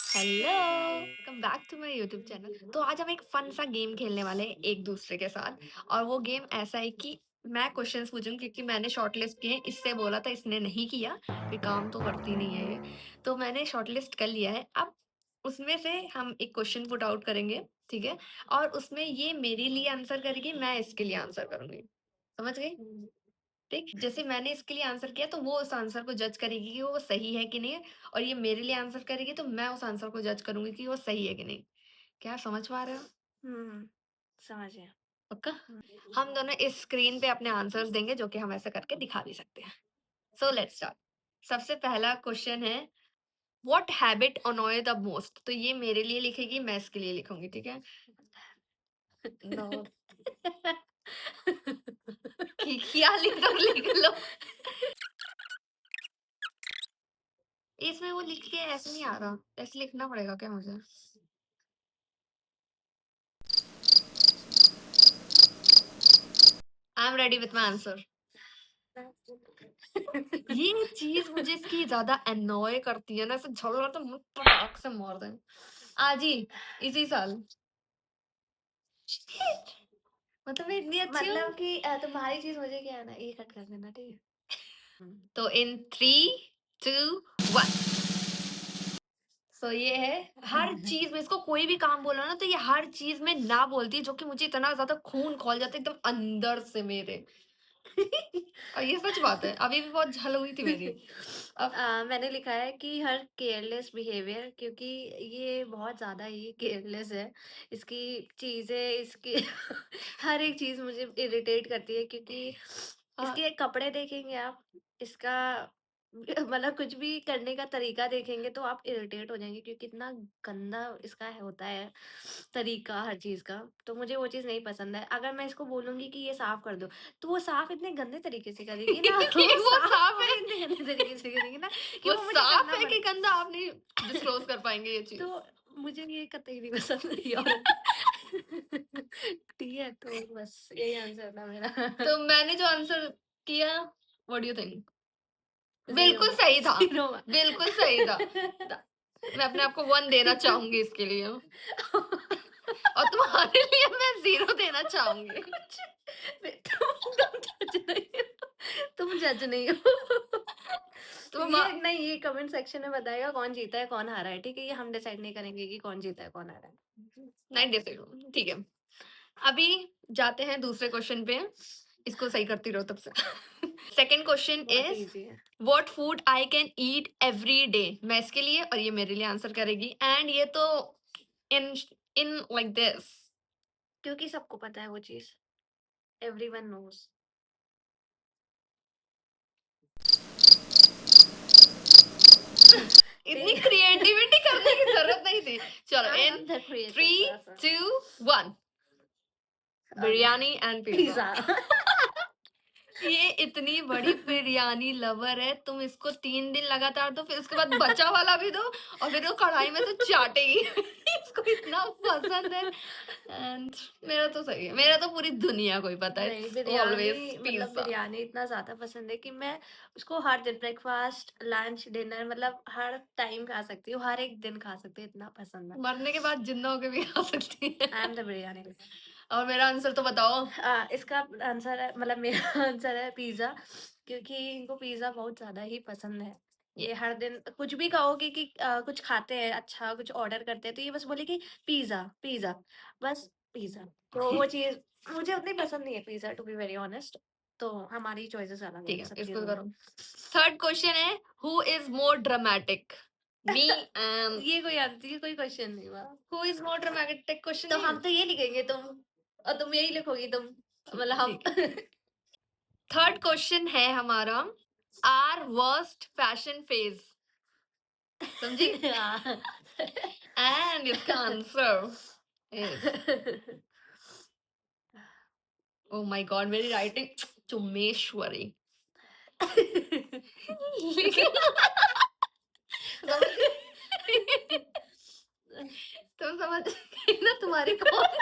Hello, welcome back to my YouTube channel. तो आज हम एक फन सा गेम खेलने वाले हैं एक दूसरे के साथ। और वो गेम ऐसा है कि मैं क्वेश्चंस पूछूंगी क्योंकि मैंने शॉर्टलिस्ट किए हैं। इससे बोला था, इसने नहीं किया, कोई काम तो करती नहीं है ये। तो मैंने शॉर्टलिस्ट कर लिया है। अब उसमें से हम एक क्वेश्चन पुट आउट करेंगे, ठीक है? और उसमें ये मेरे लिए आंसर करेगी, मैं इसके लिए आंसर करूंगी। समझ गई? ठीक, जैसे मैंने इसके लिए आंसर किया तो वो उस आंसर को जज करेगी कि वो सही है कि नहीं है। और ये मेरे लिए आंसर करेगी तो मैं उस आंसर को जज करूंगी कि वो सही है कि नहीं। क्या आप समझ पा रहे हो? हुँ, समझ गया। पक्का? हुँ, हम दोनों इस स्क्रीन पे अपने आंसर्स देंगे, जो कि हम ऐसे करके दिखा भी सकते हैं। So let's start. सबसे पहला क्वेश्चन है, व्हाट हैबिट अनॉय द मोस्ट? तो ये मेरे लिए लिखेगी, मैं इसके लिए लिखूंगी, ठीक है? नो, क्या लिख दो, लिख लो। इसमें वो लिख के ऐसे नहीं आ रहा, ऐसे लिखना पड़ेगा क्या मुझे? I am ready with my answer. ये चीज मुझे इसकी ज्यादा अनॉय करती है ना, ऐसे झगड़ा तो मुंह पटाक से मार दें आज ही, इसी साल। Shit! मतलब मैं इतनी अच्छी हूँ। मतलब कि तुम्हारी चीज़ मुझे क्या है ना, ये कट कर देना, ठीक है? हुँ। तो इन 3, 2, 1। सो ये है, हर चीज में इसको कोई भी काम बोलो ना तो ये हर चीज में ना बोलती है, जो कि मुझे इतना ज्यादा खून खौल जाता है एकदम अंदर से मेरे। और ये सच बात है, अभी भी बहुत झल हुई थी मेरी। अब मैंने लिखा है कि हर केयरलेस बिहेवियर, क्योंकि ये बहुत ज़्यादा ही केयरलेस है। इसकी चीज़ें, इसकी हर एक चीज़ मुझे इरिटेट करती है, क्योंकि हाँ, इसके कपड़े देखेंगे आप, इसका मतलब कुछ भी करने का तरीका देखेंगे तो आप इरिटेट हो जाएँगे, क्योंकि इतना गंदा इसका होता है तरीका हर चीज़ का। तो मुझे वो चीज़ नहीं पसंद है। अगर मैं इसको बोलूँगी कि ये साफ कर दो, तो वो साफ इतने गंदे तरीके से करेगी ना, कि वो वो साफ साफ वो है, इतने गंदे तरीके से करेगी ना कि वो वो मुझे साफ करना है पड़ कि गंदा, आप नहीं डिस्क्लोज कर पाएंगे ये चीज। तो मुझे ये कतई नहीं पसंद ये औरत। ठीक है, तो बस यही आंसर था मेरा। तो मैंने जो आंसर किया, व्हाट डू यू थिंक? 0 बिल्कुल सही था, 0 बिल्कुल सही था। मैं अपने आप को 1 देना चाहूंगी इसके लिए। और तुम्हारे लिए मैं 0 देना चाहूंगी। तुम जज नहीं हो, तुम जज नहीं हो। तुम ये नहीं, ये कमेंट सेक्शन में बताएगा कौन जीता है कौन हारा है, ठीक है? ये हम डिसाइड नहीं करेंगे कि कौन जीता है कौन हारा है। नहीं डिसाइड, ठीक है। अभी जाते हैं दूसरे क्वेश्चन पे। इसको सही करती रहो तब से। सेकंड क्वेश्चन बहुत इज, इजी है। What food I can eat every day? मैं इसके लिए और ये मेरे लिए आंसर करेगी। एंड ये तो इन इन लाइक दिस। क्योंकि सबको पता है वो चीज़, एवरीवन नोज़। इतनी ठीक क्रिएटिविटी करने की जरूरत नहीं थी। चलो, I in am the creative 3, person. 2, 1। Biryani and pizza. Pizza. ये इतनी बड़ी बिरयानी लवर है, तुम इसको 3 दिन लगातार दो, फिर उसके बाद बचा वाला भी दो, और फिर वो कढ़ाई में से चाटेगी। इसको इतना पसंद है। एंड मेरा तो सही है, मेरा तो पूरी दुनिया को ही पता है, नहीं, इट्स ऑलवेज बिरयानी मतलब पिज्जा। बिरयानी इतना ज़्यादा पसंद है कि मैं उसको हर दिन ब्रेकफ़ास्ट, लंच, डिनर मतलब हर टाइम खा सकती हूँ, हर एक दिन खा सकती हूँ, इतना पसंद है। मरने के बाद जिंदा होके भी खा सकती है। I am the biryani. और मेरा आंसर तो बताओ। इसका आंसर है, मतलब मेरा आंसर है पिज़्ज़ा, क्योंकि इनको पिज़्ज़ा बहुत ज़्यादा ही पसंद है। ये हर दिन कुछ भी कहोगे कि कुछ खाते हैं, अच्छा कुछ ऑर्डर करते हैं, तो ये बस बोलेगी पिज़्ज़ा, पिज़्ज़ा, बस पिज़्ज़ा। तो वो चीज़ मुझे उतनी पसंद नहीं है pizza, to be very honest. तो हमारी चॉइसेस अलग ठीक हैं है, सब इसको चीज़ों में। करो। थर्ड क्वेश्चन है, who is more dramatic? Me and ये कोई क्वेश्चन नहीं हुआ। Who is more dramatic question तो नहीं हम है। तो ये लिखेंगे, तुम और तुम यही लिखोगी तुम, मतलब हम। ठीक है, थर्ड क्वेश्चन है हमारा, आर वर्स्ट फैशन फेज। समझी? हाँ। एंड इसका answer is, oh my God, मेरी राइटिंग चुम्मेश्वरी। लेकिन समझ गई? तुम समझ गई ना, तुम्हारी कौन?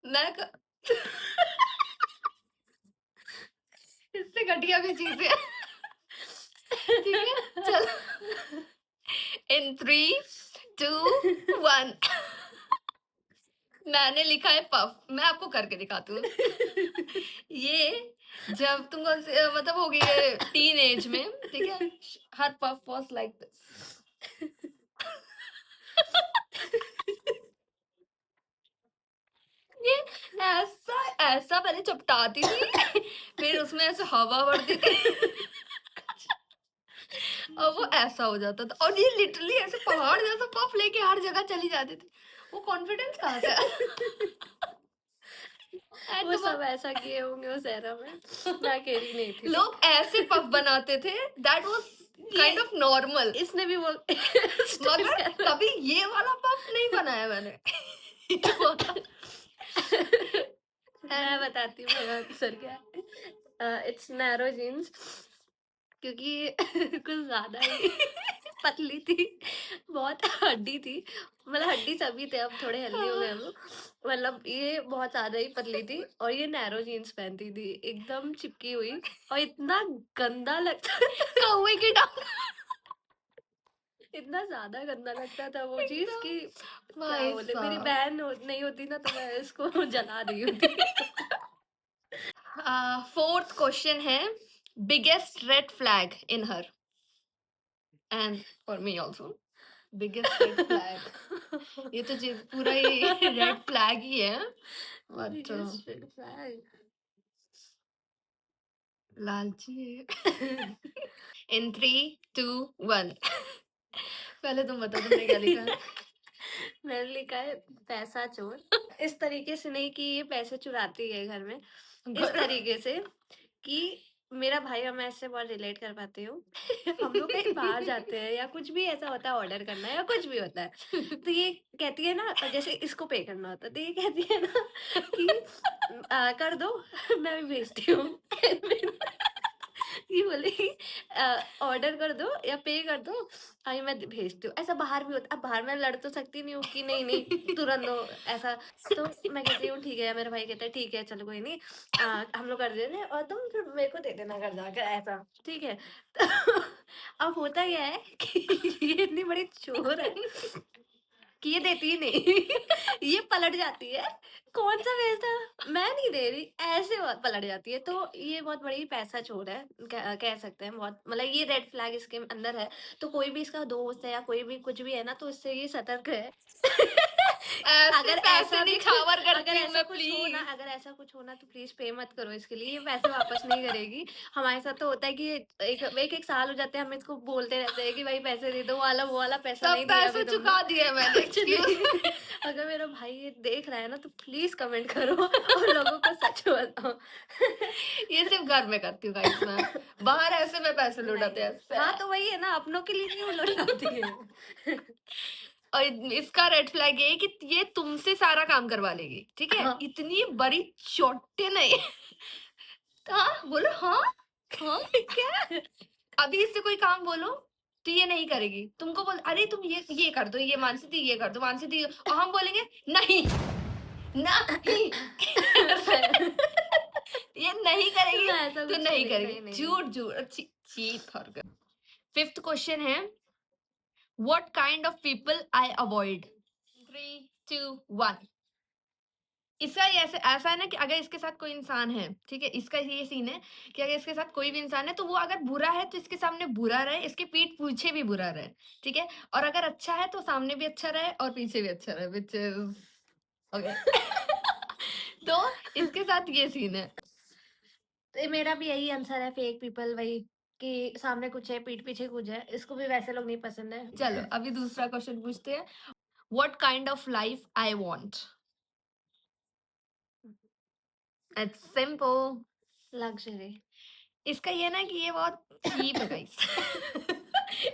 मैं क... इससे घटिया भी चीजें। ठीक है, चलो। इन 3, 2, 1। मैंने लिखा है पफ। मैं आपको करके दिखाती हूँ। ये जब तुम मतलब होगी ये टीन एज में, ठीक है? हर पफ वाज लाइक दिस। ये ऐसा ऐसा पहले चपटाती थी, फिर उसमें ऐसे हवा भरती थी। और वो ऐसा हो जाता था, और ये लिटरली ऐसे पहाड़ जैसा पफ लेके हर जगह चली जाती थी। वो कॉन्फिडेंस कहाँ से आया? एंड वो सब ऐसा किए होंगे उस एरा में, मैं अकेली नहीं थी। लोग ऐसे पफ बनाते थे, that was kind of normal. इसने भी वो मगर कभी ये वाला पफ नहीं बनाया मैंने। मैं बताती हूँ मेरा आंसर क्या है। इट्स नैरो जीन्स, क्योंकि कुछ ज्यादा ही पतली थी, बहुत हड्डी थी। मतलब हड्डी सभी थे, अब थोड़े हेल्दी हो गए हम लोग। मतलब ये बहुत ज्यादा ही पतली थी और ये नैरो जीन्स पहनती थी, एकदम चिपकी हुई, और इतना गंदा लगता था। कौवे की टांग। इतना ज्यादा गंदा लगता था वो चीज एकदम कि क्या भाई बोले, मेरी साहब। बहन नहीं होती ना तो मैं इसको जला रही होती। फोर्थ क्वेश्चन है, biggest red flag in her and for me also. Biggest red flag, ये तो पूरा ही रेड फ्लैग ही है, बट Biggest red flag. लालची है। इन 3, 2, 1। पहले तुम बताओ तुमने क्या लिखा है? मैंने लिखा है पैसा चोर। इस तरीके से नहीं कि ये पैसे चुराती है घर में, इस तरीके से कि मेरा भाई और मैं इससे बहुत रिलेट कर पाती हूँ। हम लोग कहीं बाहर जाते हैं या कुछ भी ऐसा होता है, ऑर्डर करना है या कुछ भी होता है, तो ये कहती है ना, जैसे इसको पे करना होता है तो ये कहती है ना कि कर दो, मैं भी भेजती हूँ। ये बोलेगी ऑर्डर कर दो या पे कर दो, अभी मैं भेजती हूँ। ऐसा बाहर भी होता है, अब बाहर मैं लड़ तो सकती नहीं हूँ कि नहीं नहीं तुरंत दो ऐसा। तो मैं कहती हूँ ठीक है, मेरा भाई कहता है ठीक है चलो कोई नहीं, हम लोग कर देते हैं और तुम फिर मेरे को दे देना घर जाकर, ऐसा ठीक है। तो अब होता क्या है कि ये इतनी बड़ी चोर है कि ये देती ही नहीं। ये पलट जाती है, कौन सा भेजता, मैं नहीं दे रही, ऐसे पलट जाती है। तो ये बहुत बड़ी पैसा चोर है, कह सकते हैं। बहुत मतलब ये रेड फ्लैग इसके अंदर है। तो कोई भी इसका दोस्त है या कोई भी कुछ भी है ना, तो इससे ये सतर्क है। ऐसे अगर पैसे ऐसा भी निछावर अगर करती हूँ ऐसा मैं, कुछ हो ना, प्लीज। अगर ऐसा कुछ हो ना तो प्लीज पे मत करो इसके लिए, ये पैसे वापस नहीं करेगी। हमारे साथ तो होता है कि एक साल हो जाते हैं, हम इसको बोलते रहते हैं कि भाई पैसे दे दो, वो वाला पैसा सब नहीं दिया पैसे अभी तुमने। चुका दिए मैंने, कुछ एक्सक्यूज। नहीं। अगर मेरा भाई ये देख रहा है ना तो प्लीज कमेंट करो और लोगों को सच बताओ। ये सिर्फ घर में करती हूँ गाइस मैं, बाहर ऐसे में पैसे नहीं लुटाते नहीं, हैं। हाँ तो वही है ना, अपनों के लिए नहीं वो लौटाती है। और इसका रेड फ्लैग ये है कि ये तुमसे सारा काम करवा लेगी, ठीक है? हाँ। इतनी बड़ी चोटे नहीं। हाँ बोलो, हाँ हाँ। क्या? अभी इससे कोई काम बोलो तो ये नहीं करेगी, तुमको बोल अरे तुम ये कर दो, ये मानसी दी ये कर दो, मानसी दी, और हम बोलेंगे नहीं नहीं। ये नहीं करेगी मैं ऐसा तो कुछ नहीं नहीं, करेगी, नहीं नहीं नहीं। झूठ झूठ चीप हरकत। फिफ्थ क्वेश्चन है, what kind of people I avoid. 3, 2, 1। इसका ये ऐसे ऐसा है ना कि अगर इसके साथ कोई इंसान है, ठीक है, इसका ये सीन है कि अगर इसके साथ कोई भी इंसान है तो वो अगर बुरा है तो इसके सामने बुरा रहे, इसके पीठ पीछे भी बुरा रहे, ठीक है? और अगर अच्छा है तो सामने भी अच्छा रहे और पीछे भी अच्छा रहे, व्हिच इज ओके। तो इसके साथ ये सीन है। तो मेरा भी यही आंसर है, फेक पीपल, वही कि सामने कुछ है पीठ पीछे कुछ है, इसको भी वैसे लोग नहीं पसंद चलो है। अभी दूसरा क्वेश्चन पूछते हैं, what kind of life I want. It's simple. Luxury. इसका ये ना कि ये बहुत चीप है गाइस।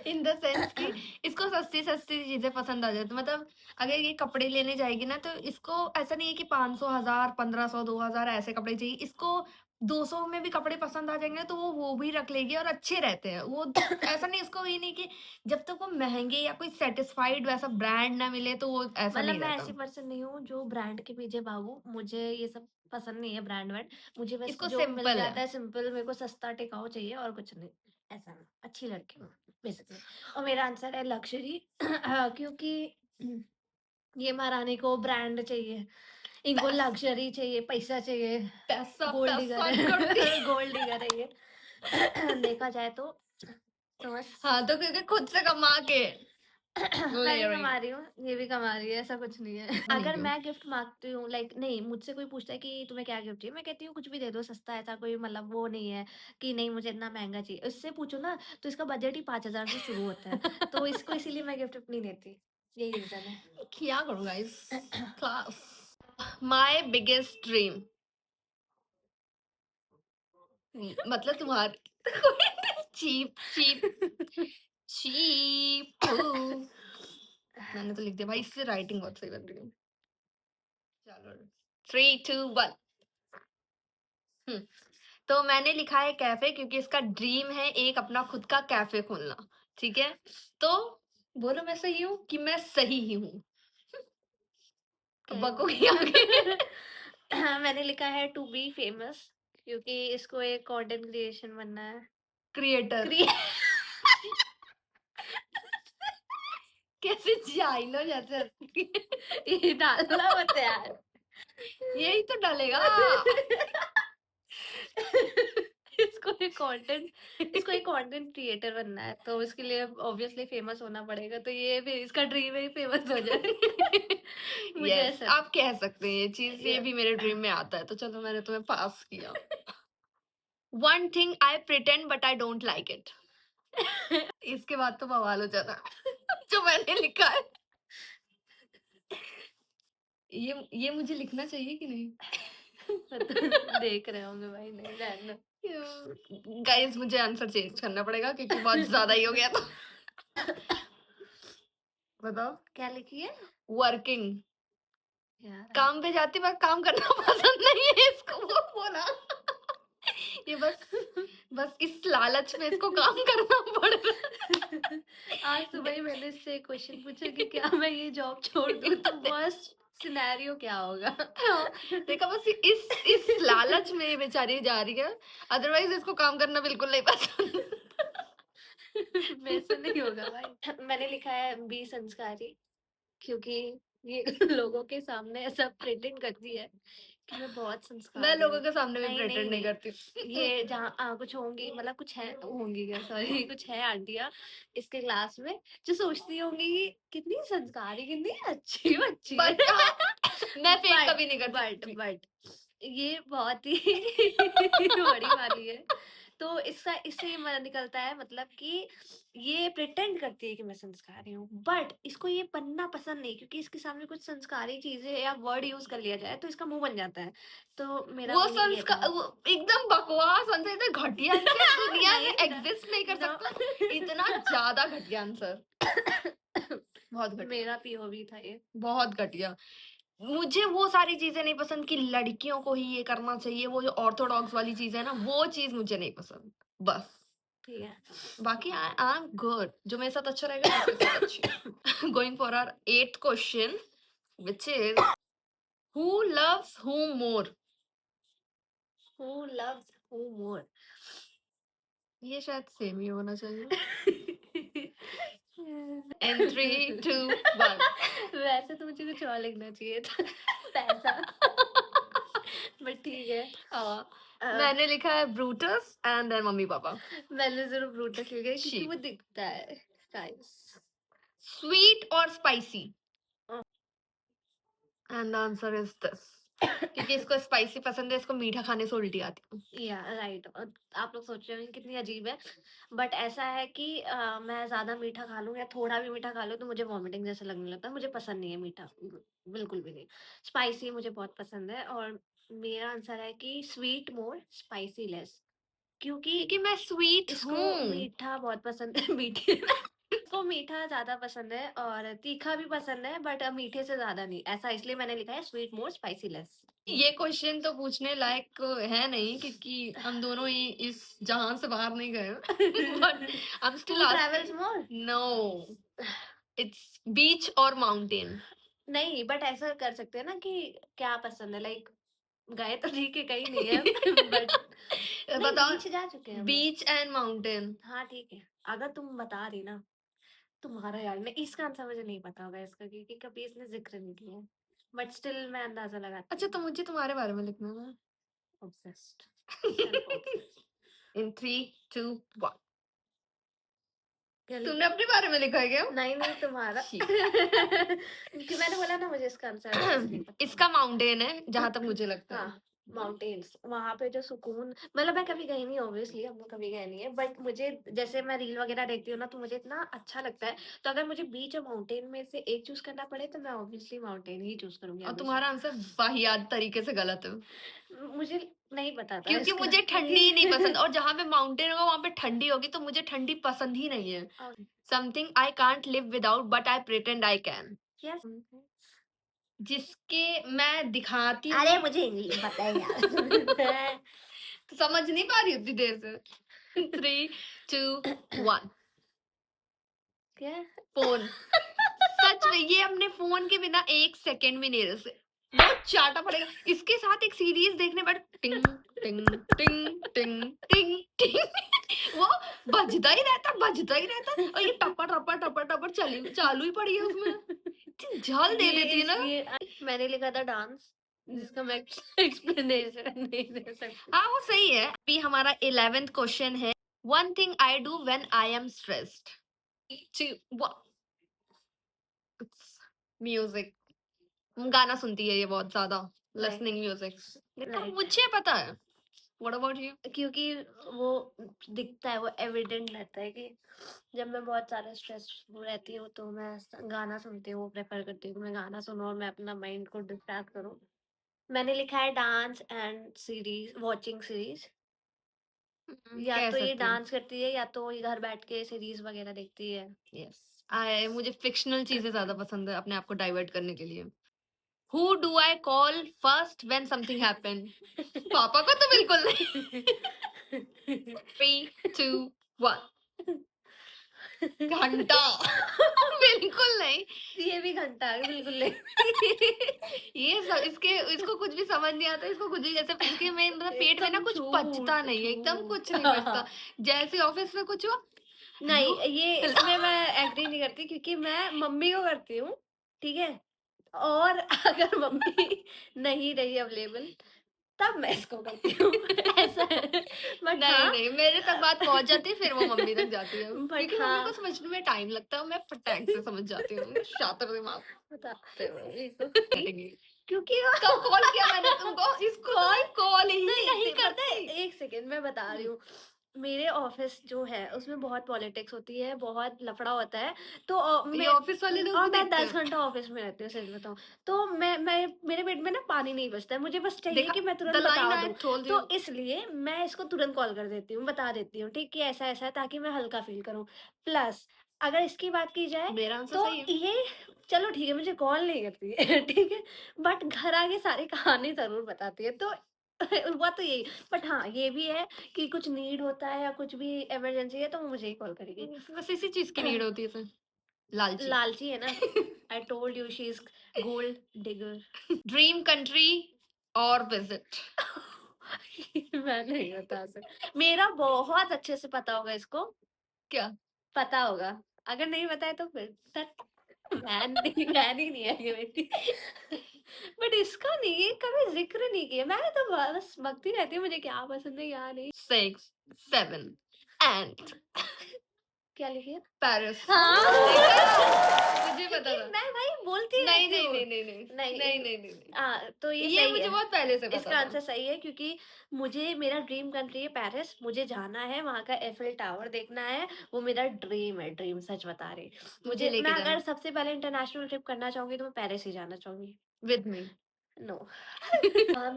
इन द सेंस कि इसको सस्ती सस्ती चीजें पसंद आ जाती, मतलब अगर ये कपड़े लेने जाएगी ना तो इसको ऐसा नहीं है कि 500 1000 1500 2000 ऐसे कपड़े चाहिए, इसको 200 में भी कपड़े पसंद आ जाएंगे तो वो भी रख लेगी और अच्छे रहते हैं वो। ऐसा नहीं, इसको ये नहीं कि जब तक वो महंगे या कोई सेटिस्फाइड वैसा ब्रांड ना मिले तो वो ऐसा मतलब नहीं मैं रहता। ऐसी पर्सन नहीं हूँ जो ब्रांड के पीछे भागूं, मुझे ये सब पसंद नहीं है ब्रांड व्रांड। मुझे बस इसको जो मिल सिंपल है। जाता है सिंपल, मेरे को सस्ता टिकाऊ चाहिए और कुछ नहीं। ऐसा अच्छी लड़की हूँ बेसिकली। और मेरा आंसर है लग्ज़री क्योंकि ये महारानी को ब्रांड चाहिए, इनको पैस लग्ज़री चाहिए, पैसा चाहिए, पैसा गोल्ड डिगर पैसा करती है गोल्ड डिगर है ये। देखा जाए तो बस हाँ, तो क्योंकि खुद से कमा के मैं ले भी रही कमा रही हूँ, ये भी कमा रही है, ऐसा कुछ नहीं है। नहीं अगर क्यों? मैं गिफ्ट माँगती हूँ लाइक नहीं, मुझसे कोई पूछता है कि तुम्हें क्या गिफ्ट चाहिए? मैं कहती हूँ कुछ भी दे दो सस्ता, ऐसा कोई मतलब वो नहीं है कि नहीं मुझे इतना महँगा चाहिए। उससे पूछो ना तो इसका बजट ही 5,000 से शुरू होता है, तो इसको इसीलिए मैं गिफ्ट विफ्ट नहीं देती, यही रीज़न है। किया करो guys, class. My biggest dream मतलब तुम्हारे चीप चीप चीप मैंने तो लिख दिया भाई, इससे राइटिंग बहुत सही बन रही है। चलो 3 2 1। तो मैंने लिखा है कैफे क्योंकि इसका ड्रीम है एक अपना खुद का कैफे खोलना। ठीक है, तो बोलो मैं सही हूँ कि मैं सही ही हूँ? अब क्या बकोगी आगे। मैंने लिखा है टू बी फेमस क्योंकि इसको एक कंटेंट क्रिएशन बनना है। क्रिएटर क्रिए कैसे जाइलो जैसे हंसती है। ये डालना मत यार। यही तो डालेगा। इसको एक कंटेंट क्रिएटर बनना है, तो इसके लिए ऑब्वियसली फेमस होना पड़ेगा, तो ये भी इसका ड्रीम है कि फेमस हो जाए। मुझे यस, ऐसा आप कह सकते हैं ये चीज, ये या भी मेरे ड्रीम में आता है, तो चलो मैंने तुम्हें पास किया। One thing I pretend but I don't like it. इसके बाद तो बवाल हो जाना। जो मैंने लिखा है, ये मुझे लिखना चाहिए कि नहीं? देख रहे होंगे भाई, नहीं रहने गाइस मुझे आंसर चेंज करना पड़ेगा क्योंकि बहुत ज्यादा ही हो गया था। बताओ। क्या लिखी है वर्किंग, यार? काम पे जाती मैं काम करना पसंद नहीं है इसको, वो बोला। ये बस इस लालच में इसको काम करना पड़ रहा आज सुबह ही मैंने इससे एक क्वेश्चन पूछा कि क्या मैं ये जॉब छोड़ दूँ, तो है। वर्स्ट सिनेरियो क्या होगा? हाँ, देखा बस इस लालच में ये बेचारी जा रही है, अदरवाइज इसको काम करना बिल्कुल नहीं पसंद। मेरे से नहीं होगा भाई। मैंने लिखा है बी संस्कारी क्योंकि ये लोगों के सामने ऐसा प्रेटेंड करती है कि मैं बहुत मैं संस्कारी लोगों हूँ। के सामने भी नहीं, नहीं, प्रेटेंड नहीं नहीं। करती। ये जहाँ कुछ होंगी मतलब कुछ है होंगी क्या सॉरी कुछ है आंटियाँ इसके क्लास में जो सोचती होंगी कि कितनी संस्कारी, कितनी अच्छी बच्ची है। बट हाँ, मैं फेक कभी नहीं बट करती। बट ये बहुत ही बड़ी वाली है। तो इससे ये निकलता है मतलब कि ये प्रिटेंड करती है कि मैं संस्कारी हूँ, बट इसको ये बनना पसंद नहीं क्योंकि इसके सामने कुछ संस्कारी चीजें या वर्ड यूज कर लिया जाए तो इसका मुंह बन जाता है। तो मेरा वो मीनिंग ये था। संस्कार वो एकदम बकवास आंसर, इतना घटिया आंसर दुनिया में नहीं एग्जिस्ट नहीं कर नो सकता। इतना ज्यादा घटिया आंसर, बहुत घटिया, मेरा पीओवी था ये। बहुत घटिया। मुझे वो सारी चीजें नहीं पसंद कि लड़कियों को ही ये करना चाहिए, वो जो ऑर्थोडॉक्स वाली चीज है ना, वो चीज मुझे नहीं पसंद बस। ठीक है। बाकी आई एम गुड, जो मेरे साथ अच्छा रहेगा मैं उसके साथ अच्छी। Going for our 8th question which is who loves whom more. Who loves who more? ये शायद सेम ही होना चाहिए। इन 3 2 1। वैसे तो मुझे कुछ और लिखना चाहिए था पैसा, बट ठीक है। हाँ, अ, मैंने लिखा है Brutus and then mummy papa. मैंने जरूर ब्रूटस लिखा है क्योंकि वो शीप। दिखता है गाइस। स्वीट और spicy, and the answer is this. क्योंकि इसको स्पाइसी पसंद है, इसको मीठा खाने से उल्टी आती है। या राइट। आप लोग सोच रहे होंगे कितनी अजीब है, बट ऐसा है कि मैं ज्यादा मीठा खा लूं या थोड़ा भी मीठा खा लूं तो मुझे वॉमिटिंग जैसा लगने लगता है, मुझे पसंद नहीं है मीठा बिल्कुल भी नहीं। स्पाइसी मुझे बहुत पसंद है और मेरा आंसर है कि स्वीट मोर स्पाइसी लेस क्योंकि क्योंकि मैं स्वीट इसको हूँ। मीठा बहुत पसंद है मीठे इसको मीठा ज्यादा पसंद है और तीखा भी पसंद है बट मीठे से ज्यादा नहीं, ऐसा इसलिए मैंने लिखा है स्वीट मोर स्पाइसी लेस। ये क्वेश्चन तो पूछने लायक है नहीं क्योंकि हम दोनों ही इस जहां से बाहर नहीं गए। But I am still Who travels asking. more? No, it's beach और माउंटेन। नहीं बट ऐसा कर सकते हैं ना कि क्या पसंद है लाइक गए तो ठीक है, कहीं नहीं है बट नहीं, बताओ, बीच जा चुके हैं हम लोग। बीच एंड माउंटेन। हाँ, ठीक है। अगर तुम बता रही ना, तुम्हारा यार मैं इसका आंसर मुझे नहीं पता होगा इसका, क्योंकि कभी इसने ज़िक्र नहीं किया है। बट स्टिल मैं अंदाज़ा लगाती अच्छा, हूँ। तो मुझे तुम्हारे बारे में लिखना है। Obsessed, self obsessed. इन 3, 2, 1। क्या तुमने लिखा? अपने बारे में लिखा है क्या? नहीं, नहीं तुम्हारा। Shit. क्योंकि मैंने बोला ना मुझे इसका आंसर अच्छे से नहीं पता। इसका माउंटेन है, जहाँ तक मुझे लगता है। हाँ, माउंटेन्स वहाँ पे जो सुकून, मतलब मैं कभी गई नहीं, ऑब्वियसली हम लोग कभी गए नहीं है, बट मुझे जैसे मैं रील वगैरह देखती हूँ ना, तो मुझे इतना अच्छा लगता है। तो अगर मुझे बीच और माउंटेन में से एक चूज करना पड़े तो मैं ऑब्वियसली माउंटेन ही चूज करूंगी और हमेशा। तुम्हारा आंसर वाहियात तरीके से गलत है, मुझे नहीं पता था क्योंकि इसका। मुझे ठंडी नहीं पसंद, और जहाँ पे माउंटेन होगा वहां पे ठंडी होगी, तो मुझे ठंडी पसंद ही नहीं है। और something I can't live without but I pretend I can. क्या? जिसके मैं दिखाती अरे हूँ, मुझे इंग्लिश पता है यार। तो समझ नहीं पा रही उतनी देर से। 3, 2, 1। क्या? फोन। सच में ये अपने फोन के बिना एक सेकंड भी नहीं रह सकते। बहुत चाटा पड़ेगा। इसके साथ एक सीरीज देखने बैठ, टिंग टिंग टिंग टिंग टिंग टिंग, वो बजता ही रहता, और ये टपर टपर टपर टपर चली चालू ही पड़ी है उसमें। इतनी झाल दे देती है ना। मैंने लिखा था डांस, जिसका मैं एक्सप्लेनेशन नहीं दे सकती। हाँ, वो सही है। अभी हमारा 11th क्वेश्चन है, one thing I do when I am stressed. Music. गाना सुनती है ये बहुत ज्यादा, लिसनिंग म्यूजिक। Right. मुझे पता है। What about you? क्योंकि वो दिखता है, वो एविडेंट रहता है कि जब मैं बहुत ज़्यादा स्ट्रेस रहती हूँ तो मैं गाना सुनती हूँ, प्रेफर करती हूँ कि मैं गाना सुनूँ और मैं अपना माइंड को डिस्ट्रैक्ट करूँ। मैंने लिखा है dance and series, watching series. या कह तो ये सकती हूँ। डांस करती है या तो ये घर बैठ के सीरीज वगैरह देखती है। यस, मुझे फिक्शनल चीजें ज्यादा पसंद है अपने आप को डाइवर्ट करने के लिए। Who do I call first when something happen? पापा को तो बिल्कुल नहीं। 3, 2, 1। घंटा। बिल्कुल नहीं। ये भी घंटा है, बिल्कुल नहीं। ये सब इसको कुछ भी समझ नहीं आता, इसको कुछ भी, जैसे इसके में मतलब पेट में ना एकदम कुछ झूठ, पचता नहीं है, एकदम कुछ नहीं पचता। जैसे ऑफिस में कुछ हुआ, नहीं, हेलो ये हेलो। इसमें मैं एग्री नहीं करती क्योंकि मैं मम्मी को करती हूँ, ठीक है? और अगर मम्मी नहीं रही अवेलेबल तब मैं इसको करती हूँ। ऐसा है। बट नहीं हाँ, नहीं, मेरे तक बात पहुंच जाती है, फिर वो मम्मी तक जाती है, बट क्योंकि मम्मी को हाँ, समझने में टाइम लगता है, मैं फटाक से समझ जाती हूँ, शातिर दिमाग। बता बैठेंगी। क्योंकि कब कॉल किया मैंने तुमको? इसको कॉल ही नहीं पता है, करती। एक सेकेंड मैं बता रही हूँ। मेरे ऑफिस जो है उसमें बहुत पॉलिटिक्स होती है, बहुत लफड़ा होता है। तो ये मैं ऑफिस वाले लोग और भी मैं देखते 10 हैं। घंटा ऑफिस में रहती हूँ, सच बताऊँ। तो मैं मेरे पेट में ना पानी नहीं बचता है, मुझे बस चाहिए देखा, कि मैं द तुरंत लाइन बता आई दूँ। Told you. तो इसलिए मैं इसको तुरंत कॉल कर देती हूँ, बता देती हूँ, ठीक, कि ऐसा-ऐसा है, ताकि मैं हल्का फ़ील करूँ। प्लस अगर इसकी बात की जाए मेरा आंसर तो सही है। ये, चलो ठीक है, मुझे कॉल नहीं करती है, ठीक है? बट घर आके सारी कहानी ज़रूर बताती है। तो हुआ तो यही। बट हाँ, ये भी है कि कुछ नीड होता है या कुछ भी इमरजेंसी है तो वो मुझे ही कॉल करेगी। बस इसी चीज की नीड होती है इसे, लालची। लालची है ना। I told you she is gold digger. Dream country और विजिट। मैं नहीं बता सकती, मेरा बहुत अच्छे से पता होगा इसको, क्या? पता होगा। अगर नहीं पता है तो फिर तट, मैन ही नहीं है ये मेरी। बट इसका नहीं, ये कभी जिक्र नहीं किया, मैं तो बस बकती रहती हूँ मुझे क्या पसंद है क्या नहीं। 6, 7 एंड क्या लिखिए? पेरिस। हाँ। देखा, मुझे पता क्योंकि था। मैं भाई बोलती नहीं रहती नहीं हूँ। नहीं नहीं नहीं नहीं, नहीं नहीं नहीं नहीं। तो ये ये सही मुझे है। बहुत पहले से पता इसका था। आंसर सही है क्योंकि मुझे, मेरा ड्रीम कंट्री है पेरिस, मुझे जाना है, वहाँ का एफिल टावर देखना है, वो मेरा ड्रीम है, ड्रीम सच बता रही। मुझे मैं लेके अगर जाना सबसे पहले इंटरनेशनल ट्रिप करना चाहूँगी तो मैं पेरिस ही जाना चाहूँगी। With me. नो।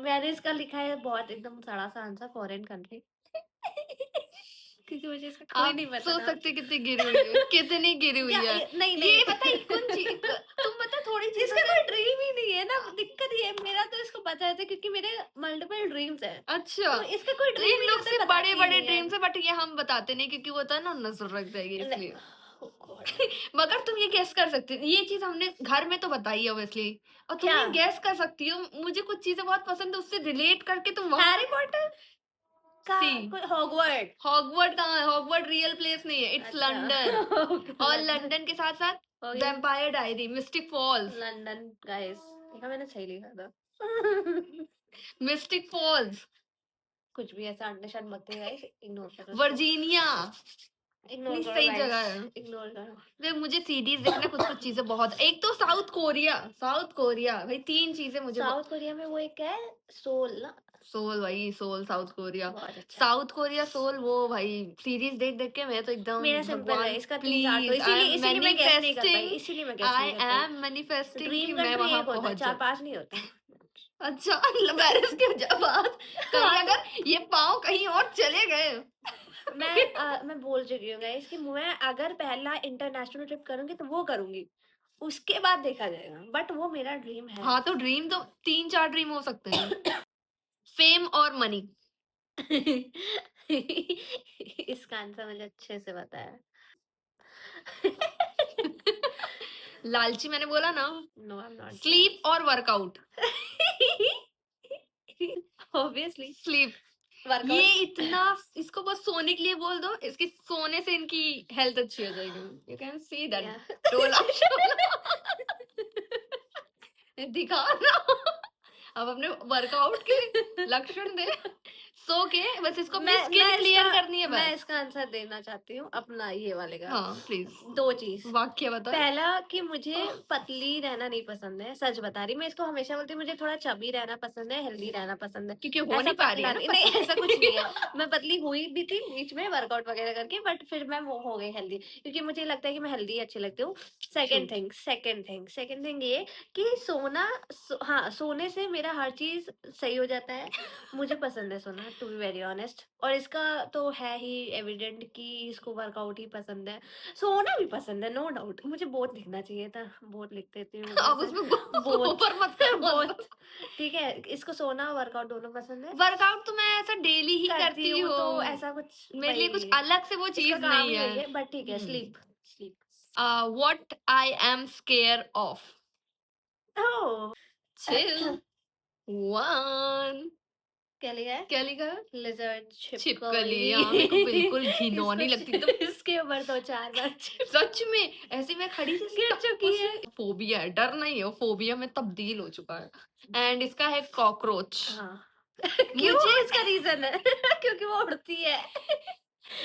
मैंने इसका लिखा है बहुत एकदम सड़ा-सा आंसर, फॉरेन कंट्री। क्योंकि मुझे इसका कोई आप नहीं पता सोच नाम। सकते कितनी गिरी हुई है, कितनी गिरी हुई या है। नहीं, ये नहीं। पता है कौन चीज, तुम पता थोड़ी चीजों इसका से। कोई ड्रीम ही नहीं है ना, दिक्कत ये है, मेरा तो इसको पता है क्योंकि मेरे मल्टीपल ड्रीम्स हैं। अच्छा, तो इसका कोई तो ड्रीम इन ही नहीं लोग होता, से बड़े बताती ही बड़े नहीं है। ड्रीम्स है, बट ये हम बताते नहीं क्योंकि वो होता है ना, नजर रख जाएगी नहीं, इसलिए। ओह मगर तुम ये गेस कर सकती हो, ये चीज़ हमने घर में तो बताई है ऑब्वियसली, और तुम क्या? ये गेस कर सकती हो, मुझे कुछ चीज़ें बहुत पसंद है, उससे रिलेट करके तुम वहाँ हैरी पॉटर का सी कोई हॉगवर्ड? हॉगवर्ड कहाँ है? हॉगवर्ड रियल प्लेस नहीं है, इट्स अच्छा। लंदन। ओके, और लंदन। लंदन के साथ-साथ हो द गया। Empire Diary, Mystic Falls, London guys, देखा मैंने सही लिखा था। मिस्टिक फॉल्स, कुछ भी ऐसा अंडरस्टैंड मत करो गाइस, इग्नोर करो उसको। वर्जीनिया, इग्नोर प्लीज़ करो सही गाइस, जगह है। इग्नोर करो। देख मुझे सीरीज़ देखना कुछ-कुछ चीज़ें बहुत, एक तो साउथ कोरिया भाई 3 चीज़ें मुझे ब साउथ कोरिया में वो एक है सोल ना, सोल भाई सोल साउथ कोरिया। बहुत अच्छा है। साउथ कोरिया सोल वो भाई सीरीज़ देख-देख के मैं तो एकदम मेरा सिंपल है, भगवान इसका 3 चार्ट हो, प्लीज़ इसीलिए इसीलिए मैं गेस नहीं कर पाई, इसीलिए मैं गेस आई नहीं कर पाई। एम मैनिफेस्टिंग कि ड्रीम मैं कंट्री वहाँ एक होता है, पहुँच जाऊँ। 4-5 नहीं होते। अच्छा पेरिस की जब बात कहीं हाँ, तो अगर ये पाँव कहीं और चले गए मैं बोल चुकी हूँ गाइस कि मैं अगर पहला इंटरनेशनल ट्रिप करूँगी तो वो करूँगी। उसके बाद देखा जाएगा, बट वो मेरा ड्रीम है। हाँ, तो ड्रीम तो 3-4 ड्रीम हो सकते हैं। फेम और मनी। इसका आंसर मुझे अच्छे से पता है। लालची मैंने बोला ना। No, I am not sleep और वर्कआउट। ऑब्वियसली स्लीप ये वर्कआउट। इतना इसको बस सोने के लिए बोल दो, इसकी सोने से इनकी हेल्थ अच्छी हो जाएगी। यू कैन सी दैट या डोला दिखा ना अब अपने वर्कआउट के लक्षण दे। सो के बस इसको अपनी स्किन क्लियर करनी है मैं बस। इसका आंसर देना चाहती हूँ अपना ये वाले का। हाँ प्लीज 2 चीज़। वाक्य बता। पहला कि मुझे पतली रहना नहीं पसंद है, सच बता रही, मैं इसको हमेशा बोलती हूँ मुझे थोड़ा चबी रहना पसंद है, हेल्दी रहना पसंद है। क्योंकि हो ऐसा नहीं पा रही पतला है ना नहीं, नहीं पतली। ऐसा कुछ नहीं है। मैं पतली हुई भी थी बीच में वर्कआउट वगैरह करके, बट फिर मैं वो हो गई हेल्दी, क्योंकि मुझे लगता है कि मैं हेल्दी अच्छी लगती हूँ। सेकंड थिंग ये कि हाँ, सोने से मेरा हर चीज़ सही हो जाता है। मुझे पसंद है सोना, टू बी वेरी ऑनेस्ट, और इसका तो है ही एविडेंट कि इसको वर्कआउट ही पसंद है। सोना भी पसंद है, नो डाउट। मुझे बोथ लिखना चाहिए था, बोथ लिख देती हूँ ऊपर अब से। उसमें बोथ ऊपर मत कर बोथ ठीक है, इसको सोना वर्कआउट दोनों पसंद है। वर्कआउट तो मैं ऐसा डेली ही करती करती हूँ तो हूँ। ऐसा कुछ मेरे लिए कुछ वही, अलग से वो इसका चीज काम नहीं ही है। वही है, बट ठीक है, sleep sleep. What I am scare of. Oh! 2 1 क्या लिखा है? क्या लिखा है? लिज़र्ड, छिपकली। छिपकली। हाँ मेरे को बिल्कुल इसको घिनौनी लगती च एकदम। इसके ऊपर तो 4 बार सच में ऐसे मैं खड़ी से गिर चुकी है। फोबिया है, डर नहीं है, वो फोबिया में तब्दील हो चुका है। एंड इसका है कॉकरोच। हाँ। मुझे क्यों? इसका रीज़न है क्योंकि वो उड़ती है।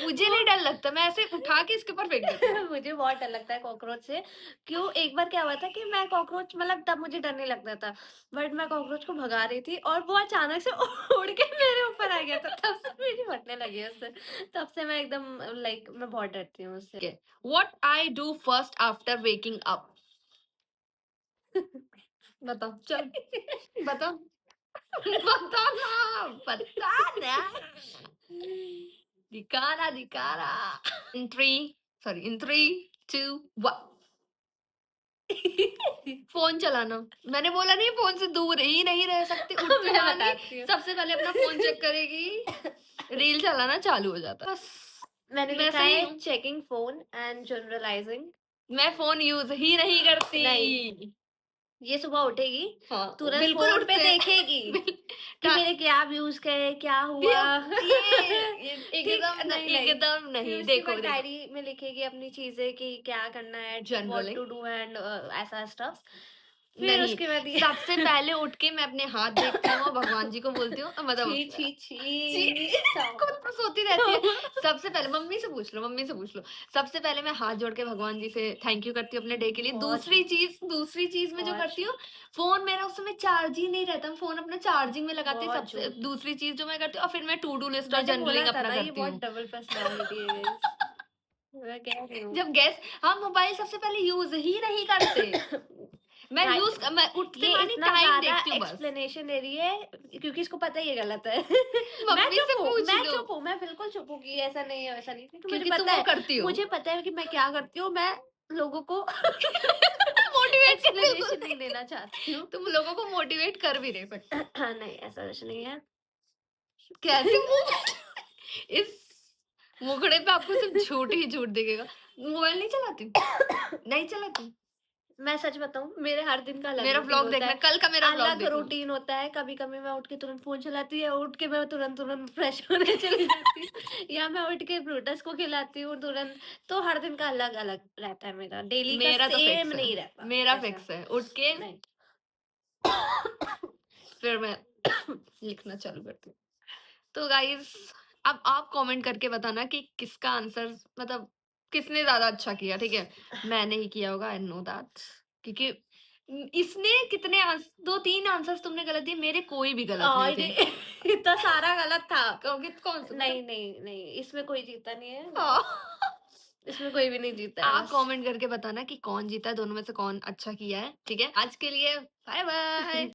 मुझे वो नहीं डर लगता, मैं ऐसे उठा के इसके ऊपर फेंक देती हूँ। मुझे बहुत डर लगता है कॉकरोच से। क्यों? एक बार क्या हुआ था कि मैं कॉकरोच, मतलब तब मुझे डर नहीं लगता था, बट मैं कॉकरोच को भगा रही थी और वो अचानक से उड़ के मेरे ऊपर आ गया था, तब से मुझे फटने लगी है उससे। तब से मैं एकदम लाइक मैं बहुत डरती हूँ उससे। What I do first after waking up. बता चल बता बता ना दिखाना इन 3 2 1 फोन चलाना। मैंने बोला नहीं फोन से दूर ही नहीं रह सकती, उठते मैं जानी बताती हूँ। सबसे पहले अपना फोन चेक करेगी, रील चलाना चालू हो जाता है। बस मैंने मैं लिखा सही है हूँ। Checking phone and generalizing. मैं फोन यूज ही नहीं नहीं, करती। ये सुबह उठेगी, हाँ तुरंत बिल्कुल फ़ोन पे उठते हैं। देखेगी कि टा- मेरे क्या व्यूज़ गए, क्या ये हुआ। ये ठीक, नहीं एकदम फिर नहीं। उसके देखो बाद देखो डायरी में लिखेगी अपनी चीज़ें कि क्या करना है, what generally to do and ऐसा स्टफ्स। फिर नहीं, उसके बाद ये सबसे पहले उठ के मैं अपने हाथ देखती हूँ और भगवान जी को बोलती हूँ, मतलब छी, छी, जी, छी। खुद तो सोती रहती है। सबसे पहले मम्मी से पूछ लो। सबसे पहले मैं हाथ जोड़ के भगवान जी से थैंक यू करती हूँ अपने डे के लिए। बहुत दूसरी चीज़ मैं जो बहुत करती हूँ, फ़ोन मेरा उस समय चार्ज ही नहीं रहता, फ़ोन अपना चार्जिंग में लगाती हूँ। बहुत सबसे झूठ। दूसरी चीज़ जो मैं करती हूँ, और फिर मैं टू डू लिस्ट और मैंने बोला जर्नलिंग था अपना ना, ये करती बहुत हूँ। डबल पर्सनैलिटी है गाइस। मैं कह रही हूँ। जब गैस हम मोबाइल सबसे पहले यूज़ ही नहीं करते। भाई, मैं उठते ये मानी इतना टाइम ज़्यादा देखती हूँ बस। एक्सप्लेनेशन दे रही है क्योंकि इसको पता है ये गलत है। मम्मी से पूछ लो। मैं बिल्कुल चुप हूँ कि ऐसा नहीं है, वैसा नहीं है, क्योंकि मुझे क्योंकि तुम पता वो है, करती हो। मुझे पता है कि मैं क्या करती हूँ। मैं लोगों को मोटिवेट कर एक्सप्लेनेशन बिल्कुल नहीं देना चाहती हूँ। तुम लोगों को मोटिवेट कर भी नहीं सकती। हाँ, नहीं ऐसा कुछ नहीं है। कैसे मुँह इस मुखड़े पे आपको सिर्फ झूठ ही झूठ दिखेगा। मोबाइल नहीं चलाती? नहीं चलाती? मैं सच बताऊँ, मेरे हर दिन का अलग मेरा रूटीन व्लॉग होता देखना, है। कल का मेरा व्लॉग अलग देखना। रूटीन होता है, कभी-कभी मैं उठ के तुरंत फ़ोन चलाती हूँ, उठ के मैं तुरंत-तुरंत फ्रेश होने चली जाती हूँ, या मैं उठ के ब्रूटस को खिलाती हूँ तुरंत। तो हर दिन का अलग-अलग रहता है मेरा, डेली का मेरा तो सेम फिक्स है। नहीं रहता, मेरा ऐसा। फिक्स है। उठ के नहीं। फिर मैं लिखना चालू करती हूँ। तो गाइस, अब आप कमेंट करके बताना कि किसका आंसर, मतलब किसने ज्यादा अच्छा किया, ठीक है? मैंने ही किया होगा, आई नो दैट, क्योंकि इसने कितने 2-3 आंसर्स तुमने गलत दिए, मेरे कोई भी गलत नहीं ये थे। इतना सारा गलत था। कहोगे कौन सा नहीं, मतलब? नहीं, नहीं, इसमें कोई जीता नहीं है। हाँ। इसमें कोई भी नहीं जीता है आप बस। कमेंट करके बताना कि कौन जीता है, दोनों में से कौन अच्छा किया है, ठीक है? आज के लिए बाय बाय।